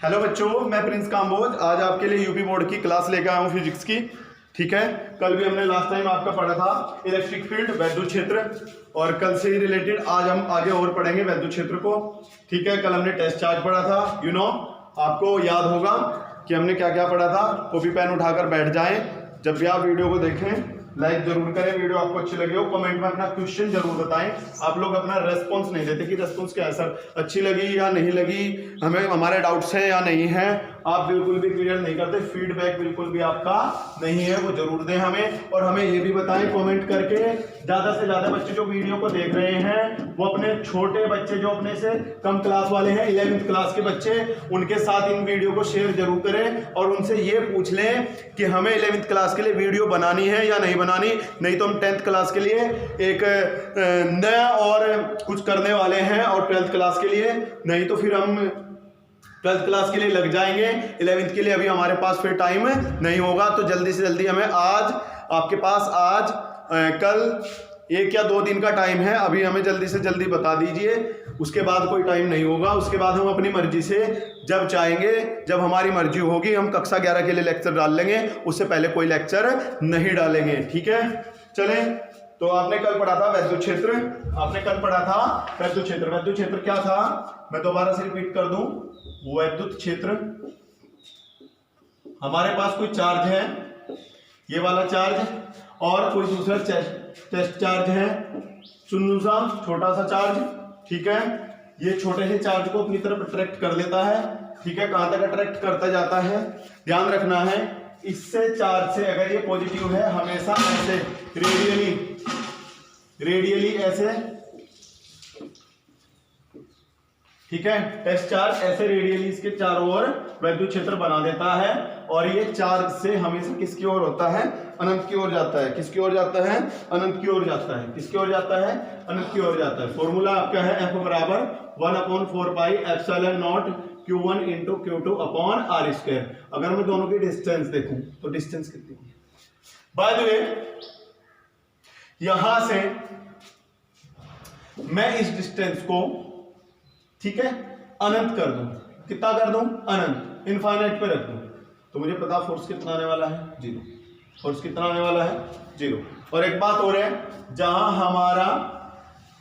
Hello बच्चों, मैं Prince Kamboj आज आपके लिए यूपी बोर्ड की क्लास लेकर आया हूँ फिजिक्स की। ठीक है, कल भी हमने लास्ट टाइम आपका पढ़ा था इलेक्ट्रिक फील्ड वैद्युत क्षेत्र, और कल से ही रिलेटेड आज हम आगे और पढ़ेंगे वैद्युत क्षेत्र को। ठीक है, कल हमने टेस्ट चार्ज पढ़ा था। आपको याद होगा कि हमने क्या क्या पढ़ा था। कॉपी पेन उठाकर बैठ जाएं। जब भी आप वीडियो को देखें लाइक जरूर करें। वीडियो आपको अच्छी लगी हो कमेंट में अपना क्वेश्चन जरूर बताएं। आप लोग अपना रेस्पॉन्स नहीं देते कि रेस्पॉन्स क्या है सर, अच्छी लगी या नहीं लगी, हमें हमारे डाउट्स हैं या नहीं है, आप बिल्कुल भी क्लियर नहीं करते। फीडबैक बिल्कुल भी आपका नहीं है, वो जरूर दें हमें। और हमें ये भी बताएं कमेंट करके, ज्यादा से ज्यादा बच्चे जो वीडियो को देख रहे हैं वो अपने छोटे बच्चे जो अपने से कम क्लास वाले हैं 11th क्लास के बच्चे, उनके साथ इन वीडियो को शेयर जरूर करें और उनसे ये पूछ लें कि हमें 11th क्लास के लिए वीडियो बनानी है या नहीं बनानी। नहीं तो हम 10th क्लास के लिए एक नया और कुछ करने वाले हैं, और 12th क्लास के लिए नहीं तो फिर हम 12th क्लास के लिए लग जाएंगे। 11th के लिए अभी हमारे पास फिर टाइम नहीं होगा। तो जल्दी से जल्दी हमें आज आपके पास आज कल 1 या 2 दिन का टाइम है, अभी हमें जल्दी से जल्दी बता दीजिए। उसके बाद कोई टाइम नहीं होगा। उसके बाद हम अपनी मर्जी से जब चाहेंगे, जब हमारी मर्जी होगी, हम कक्षा 11 के लिए लेक्चर डाल लेंगे। उससे पहले कोई लेक्चर नहीं डालेंगे। ठीक है, चलें। तो आपने कल पढ़ा था वैद्युत क्षेत्र, आपने कल पढ़ा था वैद्युत क्षेत्र। वैद्युत क्षेत्र क्या था, मैं दोबारा से रिपीट कर दूं। वैद्युत क्षेत्र, हमारे पास कोई चार्ज है, ये वाला चार्ज, और कोई दूसरा टेस्ट चार्ज है, चुन्नू सा छोटा सा चार्ज। ठीक है, ये छोटे से चार्ज को अपनी तरफ अट्रैक्ट कर लेता है। ठीक है, कहां तक अट्रैक्ट करता जाता है, ध्यान रखना है। इससे चार्ज से अगर ये पॉजिटिव है, हमेशा ऐसे रेडियली ऐसे, ठीक है, टेस्ट चार्ज ऐसे रेडियली इसके चारों ओर वैद्युत क्षेत्र बना देता है। और ये चार्ज से हमेशा किसकी ओर होता है, अनंत की ओर जाता है। किसकी ओर जाता है, अनंत की ओर जाता है। किसकी ओर जाता है, अनंत की ओर जाता है। फॉर्मूला आपका है F बराबर 1/4 pi epsilon not Q1 into Q2 upon R square. अगर मैं दोनों की डिस्टेंस देखूं तो डिस्टेंस कितनी है, बाय द वे, यहां से मैं इस डिस्टेंस को, ठीक है, अनंत कर दूं। कितना कर दूं, अनंत, इनफाइनाइट पे रख दूं, तो मुझे पता फोर्स कितना आने वाला है, 0। फोर्स कितना आने वाला है, 0। और एक बात और है, जहां हमारा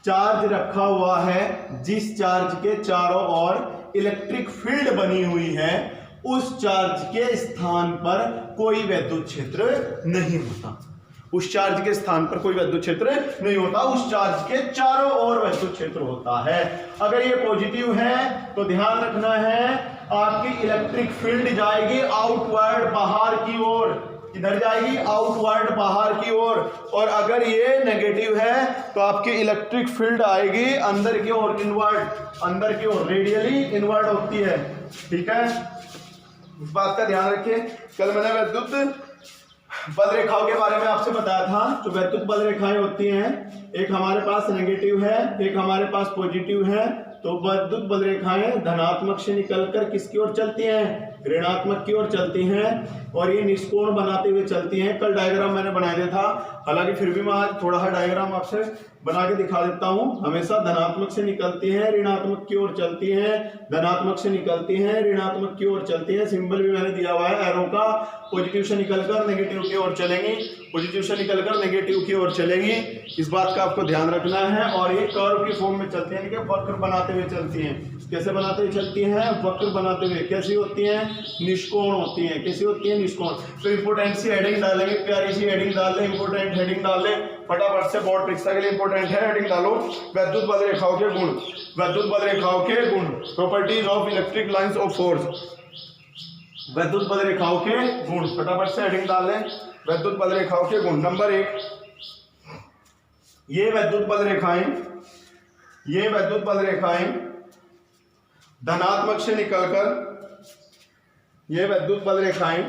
चार्ज रखा हुआ है, जिस चार्ज के चारों ओर इलेक्ट्रिक फील्ड बनी हुई है, उस चार्ज के स्थान पर कोई वैद्युत क्षेत्र नहीं होता। उस चार्ज के स्थान पर कोई वैद्युत क्षेत्र नहीं होता, उस चार्ज के चारों ओर वैद्युत क्षेत्र होता है। अगर ये पॉजिटिव है तो ध्यान रखना है, आपकी इलेक्ट्रिक फील्ड जाएगी आउटवर्ड, बाहर की ओर। किधर जाएगी, आउटवर्ड, बाहर की ओर। और अगर ये नेगेटिव है तो आपकी इलेक्ट्रिक फील्ड आएगी अंदर की ओर, इनवर्ड, अंदर की ओर, रेडियली इनवर्ड होती है। ठीक है, इस बात का ध्यान रखिए। कल मैंने वैद्युत बल रेखाओं के बारे में आपसे बताया था। जो वैद्युत बल रेखाएं होती हैं, एक हमारे पास नेगेटिव है, एक हमारे पास पॉजिटिव है। तो वैद्युत बल रेखाएं धनात्मक से निकलकर किसकी ओर चलती हैं, ऋणात्मक की ओर चलती हैं, और ये निष्कोण बनाते हुए चलती हैं। कल डायग्राम मैंने बना दिया था, हालांकि फिर भी मैं आज थोड़ा सा डायग्राम आपसे बना के दिखा देता हूं। हमेशा धनात्मक से निकलती हैं, ऋणात्मक की ओर चलती हैं, धनात्मक से निकलती हैं, ऋणात्मक की ओर चलती हैं। सिंबल भी मैंने दिया हुआ है एरो का। पॉजिटिव से निकलकर नेगेटिव की ओर चलेंगी, पॉजिटिव से निकलकर नेगेटिव की ओर चलेंगी। इस बात का आपको ध्यान रखना है। और ये कर्व की फॉर्म में चलती हैं, वक्र बनाते हुए चलती हैं। कैसे बनाते हुए चलती हैं, वक्र बनाते हुए। कैसी होती हैं, निष्कोण होती हैं। कैसी होती है, निष्कोण। तो इंपोर्टेंट सी हेडिंग डालेंगे, प्यारी सी हेडिंग डाल लें, इंपोर्टेंट हेडिंग डाल लें फटाफट से। बोर्ड परीक्षा के लिए इंपोर्टेंट है, हेडिंग डालो, वैद्युत बल रेखाओं के गुण। वैद्युत बल रेखाओं के गुण, properties of electric lines of force. वैद्युत बल रेखाओं के गुण, फटाफट से हेडिंग डाल लें, वैद्युत बल रेखाओं के गुण। नंबर 1, ये वैद्युत बल रेखाएं, ये वैद्युत बल रेखाएं धनात्मक से निकलकर, ये वैद्युत बल रेखाएं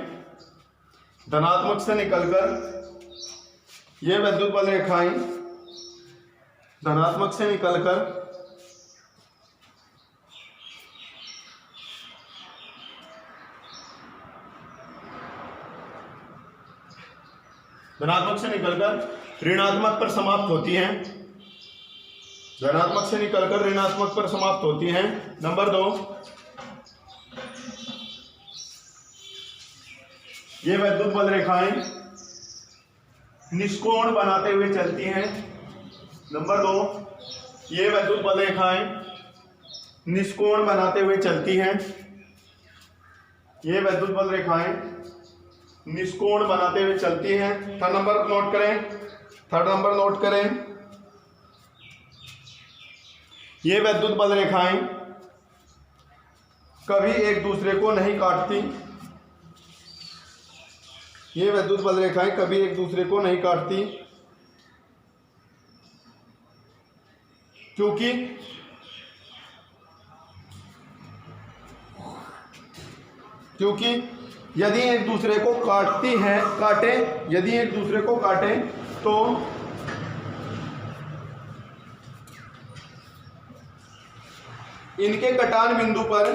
धनात्मक से निकलकर, ये वैद्युत बल रेखाएं धनात्मक से निकलकर ऋणात्मक पर समाप्त होती हैं। धनात्मक से निकलकर ऋणात्मक पर समाप्त होती हैं। नंबर 2, ये वैद्युत बल रेखाएं निष्कोण बनाते हुए चलती हैं। नंबर 2, ये वैद्युत बल रेखाएं निष्कोण बनाते हुए चलती हैं। ये वैद्युत बल रेखाएं निष्कोण बनाते हुए चलती हैं। थर्ड नंबर नोट करें। ये वैद्युत बल रेखाएं कभी एक दूसरे को नहीं काटती। ये वैद्युत बल रेखाएं कभी एक दूसरे को नहीं काटती, क्योंकि यदि एक दूसरे को काटे तो इनके कटान बिंदु पर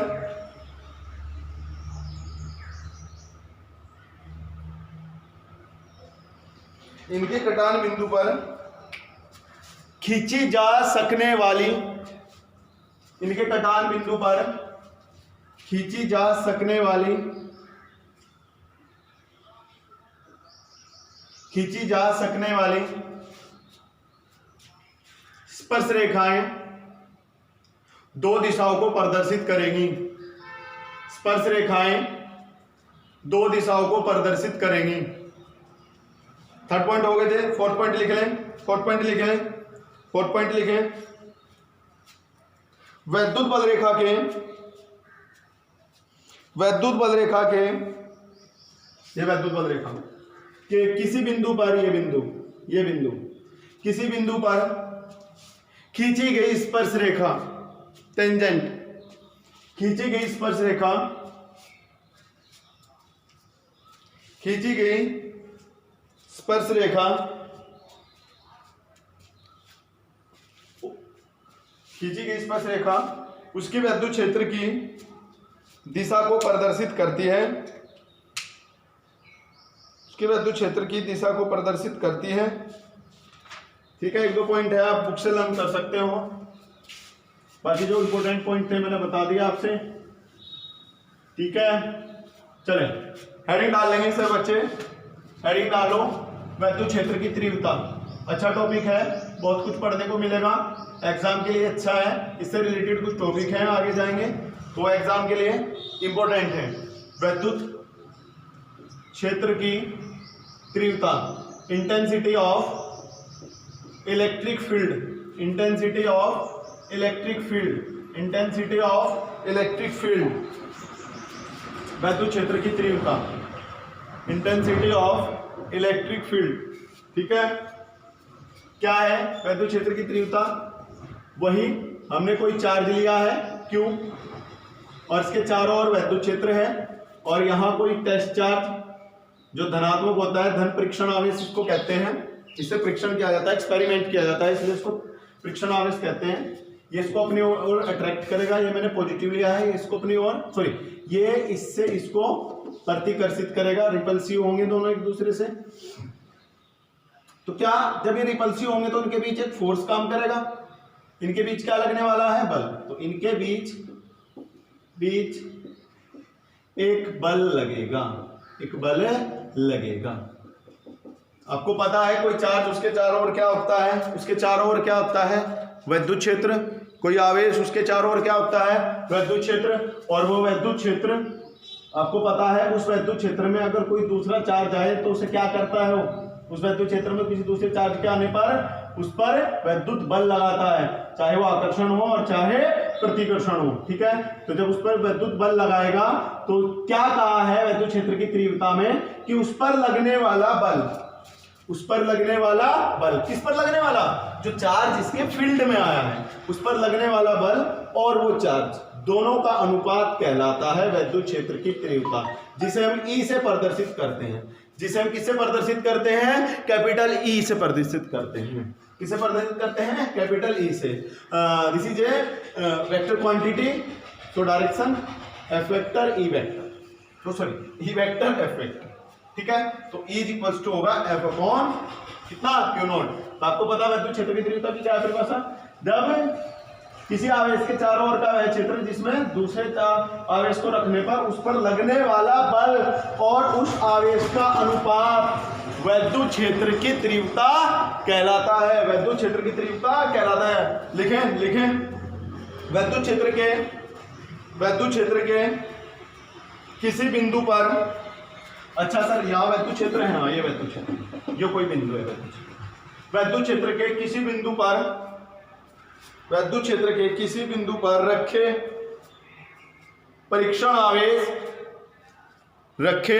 खींची जा सकने वाली स्पर्श रेखाएं दो दिशाओं को प्रदर्शित करेंगी। थर्ड पॉइंट हो गए थे। फोर्थ पॉइंट लिख लें। वैद्युत बल रेखा के किसी बिंदु पर किसी बिंदु पर खींची गई स्पर्श रेखा टेंजेंट उसके वैद्युत क्षेत्र की दिशा को प्रदर्शित करती है। ठीक है, 1-2 पॉइंट है, आप बुक से लर्न कर सकते हो। बाकी जो इंपॉर्टेंट पॉइंट थे मैंने बता दिया आपसे। ठीक है, चले हेडिंग डाल लेंगे सब बच्चे। हेडिंग डालो, वैद्युत क्षेत्र की तीव्रता। अच्छा टॉपिक है, बहुत कुछ पढ़ने को मिलेगा, एग्जाम के लिए अच्छा है। इससे रिलेटेड कुछ टॉपिक हैं, आगे जाएंगे तो एग्जाम के लिए इंपॉर्टेंट है। वैद्युत क्षेत्र की तीव्रता, इंटेंसिटी ऑफ इलेक्ट्रिक फील्ड, वैद्युत क्षेत्र की तीव्रता, इंटेंसिटी ऑफ इलेक्ट्रिक फील्ड। ठीक है, क्या है वैद्युत क्षेत्र की तीव्रता? वही हमने कोई चार्ज लिया है Q और इसके चारों ओर वैद्युत क्षेत्र है, और यहाँ कोई टेस्ट चार्ज जो धनात्मक होता है, धन परीक्षण आवेश इसको कहते हैं। इससे परीक्षण किया जाता है, एक्सपेरिमेंट किया जाता है, इसलिए इसको परीक्षण आवेश कहते हैं। ये इसको अपनी ओर अट्रैक्ट करेगा, ये मैंने पॉजिटिव लिया है, इसको अपनी ओर ये इससे इसको प्रतिकर्षित करेगा। रिपल्सिव होंगे दोनों एक दूसरे से, तो क्या जब ये रिपल्सिव होंगे तो इनके बीच एक फोर्स काम करेगा। इनके बीच क्या लगने वाला है? बल। तो इनके बीच एक बल लगेगा। आपको पता है कोई चार्ज उसके चारों ओर क्या होता है? वैद्युत क्षेत्र। कोई आवेश उसके चारों ओर क्या होता है? वैद्युत क्षेत्र। और वो वैद्युत क्षेत्र आपको पता है, उस वैद्युत क्षेत्र में अगर कोई दूसरा चार्ज आए तो उसे क्या करता है? वो उस वैद्युत क्षेत्र में किसी दूसरे चार्ज के आने पर उस पर वैद्युत बल लगाता है, चाहे वो आकर्षण हो और चाहे प्रतिकर्षण हो। ठीक है, तो जब उस पर वैद्युत बल लगाएगा तो क्या कहा है वैद्युत क्षेत्र की तीव्रता में कि उस पर लगने वाला बल किस पर लगने वाला? जो चार्ज इसके फील्ड में आया है उस पर लगने वाला बल और वो चार्ज, दोनों का अनुपात कहलाता है वैद्युत क्षेत्र की तीव्रता, जिसे हम E से प्रदर्शित करते हैं। जिसे हम किससे प्रदर्शित करते हैं? कैपिटल E से प्रदर्शित करते हैं। किसे प्रदर्शित करते हैं? कैपिटल E से। This is a vector quantity, तो direction F vector E vector, तो sorry E vector F vector. ठीक है, तो E इक्वल्स टू होगा F अपॉन कितना? Q naught. तो आपको पता है वैद्युत क्षेत्र की तीव्रता की क्या परिभाषा? जब किसी आवेश के चारों ओर का वह क्षेत्र जिसमें दूसरे आवेश को रखने पर उस पर लगने वाला बल और उस आवेश का अनुपात वैद्युत क्षेत्र की तीव्रता कहलाता है। वैद्युत क्षेत्र की तीव्रता कहलाता है। लिखें वैद्युत क्षेत्र के किसी बिंदु पर, अच्छा सर यहाँ वैद्युत क्षेत्र है, हाँ ये वैद्युत क्षेत्र, ये कोई बिंदु है वैद्युत क्षेत्र के किसी बिंदु पर रखे परीक्षण आवेश के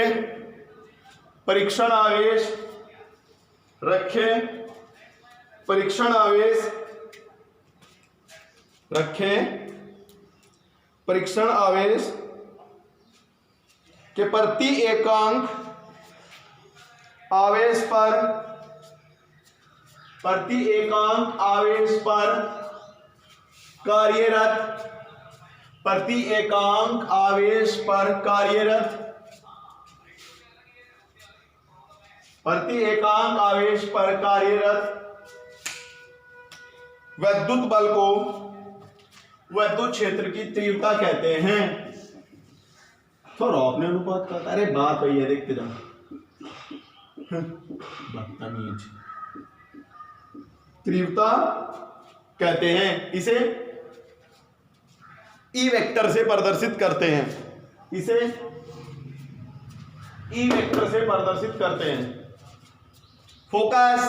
प्रति एकांक आवेश पर कार्यरत विद्युत बल को विद्युत क्षेत्र की तीव्रता कहते हैं। तो अपने अनुपात का, अरे बात वही है, देखते जाओ बदतमीज। तीव्रता कहते हैं, इसे ई वेक्टर से प्रदर्शित करते हैं। फोकस,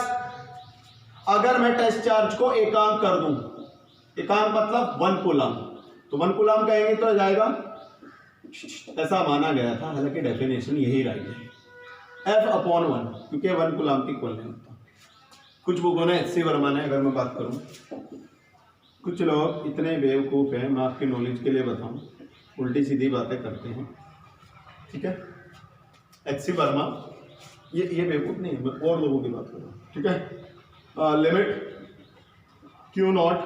अगर मैं टेस्ट चार्ज को एकांक कर दूं, एकांक मतलब 1 कूलम, तो 1 कूलम कहेंगे तो जाएगा, ऐसा माना गया था, हालांकि डेफिनेशन यही राइट है, F/1, क्योंकि 1 कूलम की इक्वल नहीं होता। कुछ बुकों ने एच.सी. वर्मा ने, अगर मैं बात करूं, कुछ लोग इतने बेवकूफ़ हैं, मैं आपकी नॉलेज के लिए बताऊं, उल्टी सीधी बातें करते हैं, ठीक है। एच.सी. वर्मा ये बेवकूफ़ नहीं, मैं और लोगों की बात कर रहा हूँ, ठीक है। लिमिट Q0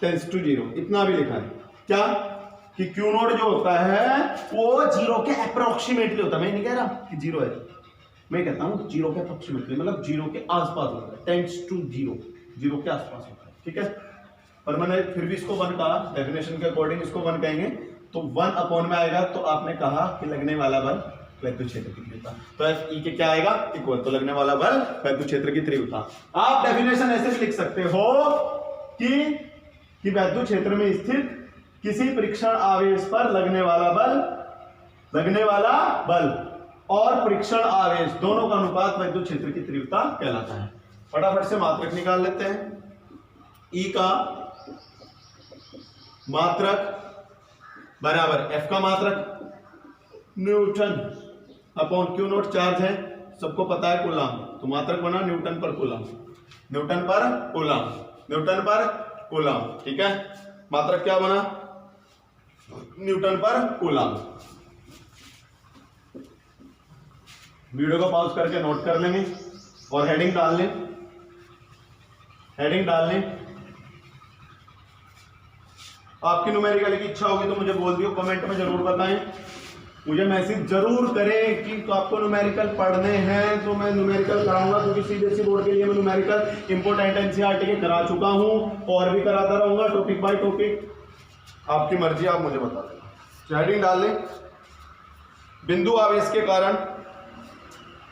टेंड्स टू 0, इतना भी लिखा है क्या कि Q0 जो होता है वो 0 के अप्रोक्सीमेटली होता है। मैं नहीं कह रहा कि 0 है, मैं कहता हूँ 0 के अप्रोक्सीमेटली, मतलब 0 के आसपास होता है, टेंड्स टू 0 के आसपास होता है, ठीक है। पर मैंने फिर भी इसको 1 कहा, डेफिनेशन के अकॉर्डिंग इसको 1 कहेंगे, तो 1 अपॉन में आएगा, तो आपने कहा कि लगने वाला बल वैद्युत क्षेत्र की तीव्रता, तो एफ ई के क्या आएगा, इक्वल, तो लगने वाला बल वैद्युत क्षेत्र की तीव्रता। आप डेफिनेशन ऐसे भी लिख सकते हो कि वैद्युत क्षेत्र में स्थित किसी परीक्षण आवेश पर लगने वाला बल और परीक्षण आवेश दोनों का अनुपात वैद्युत क्षेत्र की तीव्रता कहलाता है। फटाफट से मात्रक निकाल लेते हैं। ई का मात्रक बराबर एफ का मात्रक न्यूटन अपॉन Q0 चार्ज है, सबको पता है कूलम, तो मात्रक बना न्यूटन पर कूलम, ठीक है। मात्रक क्या बना, न्यूटन पर कूलम। वीडियो को पॉज करके नोट कर लेंगे और हेडिंग डाल लें। आपकी न्यूमेरिकल की इच्छा होगी तो मुझे बोल दियो, कमेंट में जरूर बताएं, मुझे मैसेज जरूर करें कि आपको न्यूमेरिकल पढ़ने हैं, तो मैं न्यूमेरिकल कराऊंगा, क्योंकि सीबीएसई बोर्ड के लिए मैं न्यूमेरिकल इंपोर्टेंट एनसीईआरटी के करा चुका हूं और भी कराता रहूंगा, टॉपिक बाय टॉपिक, आपकी मर्जी, आप मुझे बता दें। हेडिंग डाल लें। बिंदु आवेश के कारण,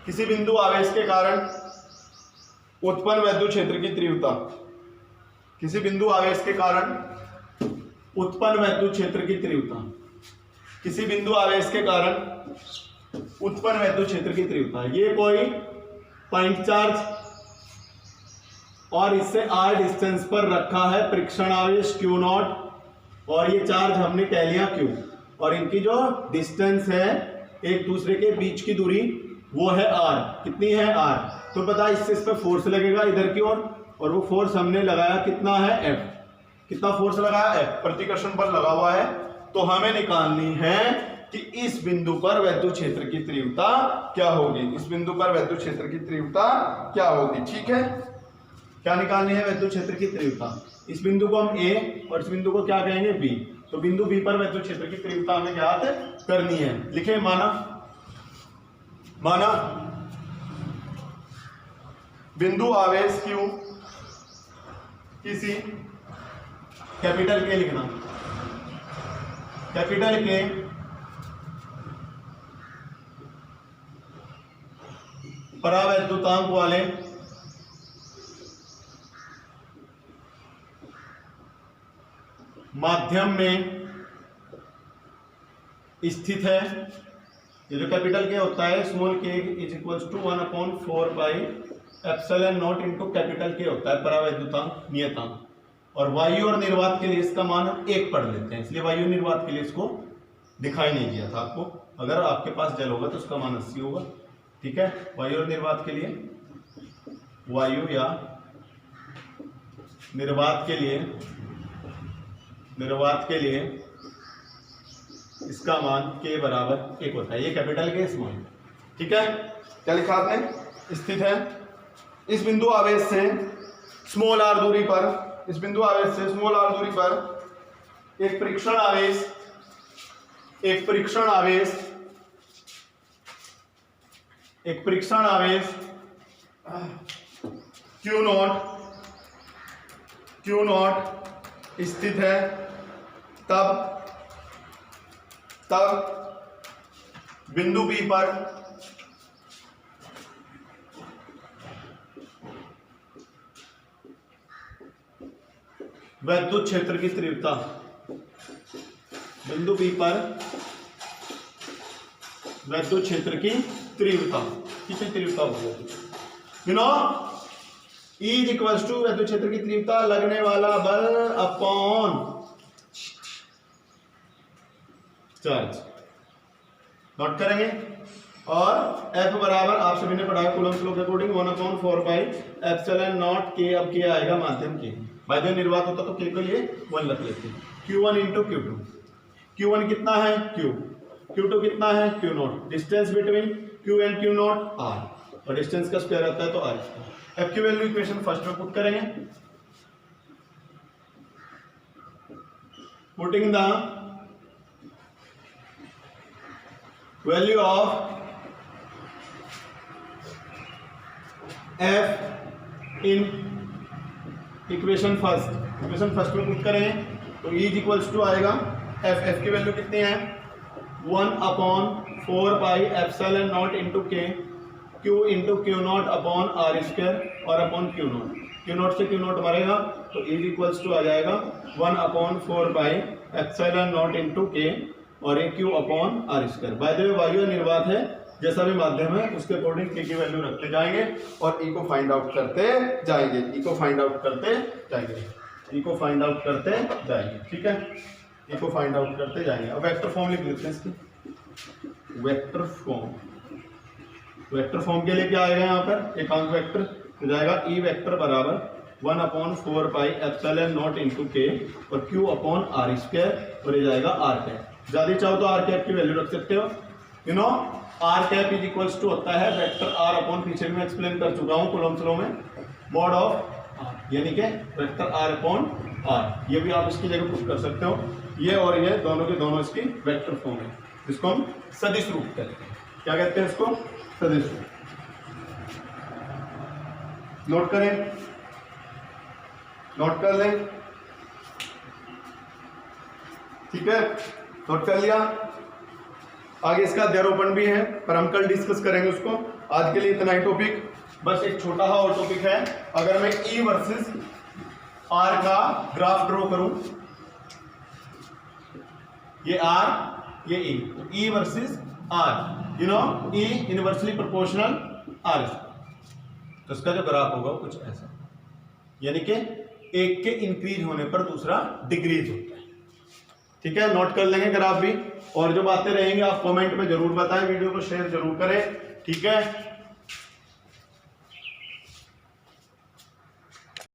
किसी बिंदु आवेश के कारण उत्पन्न वैद्युत क्षेत्र की तीव्रता, किसी बिंदु आवेश के कारण उत्पन्न वैद्युत क्षेत्र की तीव्रता, किसी बिंदु आवेश के कारण उत्पन्न वैद्युत क्षेत्र की तीव्रता। ये कोई पॉइंट चार्ज और इससे r डिस्टेंस पर रखा है परीक्षण आवेश Q0, और ये चार्ज हमने कह लिया Q, और इनकी जो डिस्टेंस है एक दूसरे के बीच की दूरी वो है r, कितनी है r, तो पता है इससे इस पर फोर्स लगेगा इधर की ओर, और वो फोर्स हमने लगाया कितना है F, कितना फोर्स लगाया F, प्रतिकर्षण बल लगा हुआ है। तो हमें निकालनी है कि इस बिंदु पर वैद्युत क्षेत्र की तीव्रता क्या होगी, इस बिंदु पर वैद्युत क्षेत्र की तीव्रता क्या होगी, ठीक है। क्या निकालनी है, वैद्युत क्षेत्र की तीव्रता। इस बिंदु को हम A और इस बिंदु को क्या कहेंगे B, तो बिंदु B पर वैद्युत क्षेत्र की तीव्रता हमें ज्ञात करनी है। लिखे, माना बिंदु आवेश Q किसी कैपिटल के लिखना, कैपिटल के परावैद्युतांक वाले माध्यम में स्थित है। ये जो कैपिटल के होता है small k is equals to 1/4 pi epsilon not into capital K होता है परावैद्युतांक नियतांक, और वायु और निर्वात के लिए इसका मान हम 1 पढ़ लेते हैं, इसलिए वायु निर्वात के लिए इसको दिखाई नहीं दिया था आपको। अगर आपके पास जल होगा तो उसका मान 80 होगा, ठीक है। वायु और निर्वात के लिए, वायु या निर्वात के लिए इसका मान के बराबर 1 होता है। ये कैपिटल के स्मॉल, ठीक है। क्या लिखा आपने? स्थित है इस बिंदु आवेश से स्मॉल आर दूरी पर, इस बिंदु आवेश से स्मॉल आर दूरी पर एक परीक्षण आवेश Q नॉट स्थित है, तब बिंदु P पर वैद्युत क्षेत्र की तीव्रता, बिंदु P पर वैद्युत क्षेत्र की तीव्रता, कितनी तीव्रता होगी? You know E is equals to वैद्युत क्षेत्र की तीव्रता लगने वाला बल अपॉन चार्ज। नोट करेंगे। और F बराबर आप सभी ने पढ़ा है कूलम्ब लॉ के अकॉर्डिंग 1/4 पाई एप्सिलॉन नॉट के। अब क्या आएगा? माध्यम के। माध्यम निर्वात होता तो के लिए 1 रख लेते हैं। Q1 into Q2। Q1 कितना है? Q। Q2 कितना है? Q naught. Distance between Q and Q naught R, और डिस्टेंस का स्क्वायर आता है तो R स्क्वायर। F की वैल्यू इक्वेशन फर्स्ट में पुट करेंगे। Putting the value of F in equation first में पुट करेंगे तो E इज इक्वल्स टू आएगा F की वैल्यू कितनी है? 1/4 पाई एप्सिलॉन नॉट इंटू के Q into Q naught upon R square और upon Q naught. Q not से Q नॉट मरेगा तो E इज इक्वल्स टू आ जाएगा 1/4 पाई एप्सिलॉन नॉट इंटू के और ये Q upon R square. By the way वायु निर्वात है, जैसा भी माध्यम है उसके अकॉर्डिंग K की वैल्यू रखते जाएंगे और E को फाइंड आउट करते जाएंगे, E को फाइंड आउट करते जाएंगे, ठीक है। E को फाइंड आउट करते जाएंगे। अब वेक्टर फॉर्म लिख लेते हैं इसकी। वेक्टर फॉर्म के लिए क्या आएगा यहाँ पर? एकांक वेक्टर हो जाएगा E वेक्टर बराबर 1/4 पाई एप्सिलॉन नॉट इंटू के और Q अपॉन R स्क्वायर और ये जाएगा R कैप। ज्यादा चाहो तो R कैप की वैल्यू रख सकते हो। You know R cap is equals to होता है वेक्टर R अपॉन, पीछे भी मैं एक्सप्लेन कर चुका हूँ कूलम्ब लॉ में, मॉड ऑफ R, यानी कि वेक्टर R अपॉन R। ये भी आप इसकी जगह पुट कर सकते हो। ये और ये दोनों के दोनों इसकी वेक्टर फॉर्म है, जिसको हम सदिश रूप कहते हैं। क्या कहते हैं इसको? सदिश रूप। नोट करें, नोट कर लें, ठीक है। नोट कर लिया। आगे इसका अध्यारोपण भी है पर हम कल डिस्कस करेंगे उसको। आज के लिए इतना ही टॉपिक। बस एक छोटा सा और टॉपिक है। अगर मैं E वर्सेस R का ग्राफ ड्रॉ करूं, ये R ये E, तो E versus R, you know E inversely proportional R, तो इसका जो ग्राफ होगा कुछ ऐसा, यानी कि एक के इंक्रीज होने पर दूसरा डिक्रीज होता है, ठीक है। नोट कर लेंगे ग्राफ भी। और जो बातें रहेंगी आप कमेंट में जरूर बताएं, वीडियो को शेयर जरूर करें, ठीक है।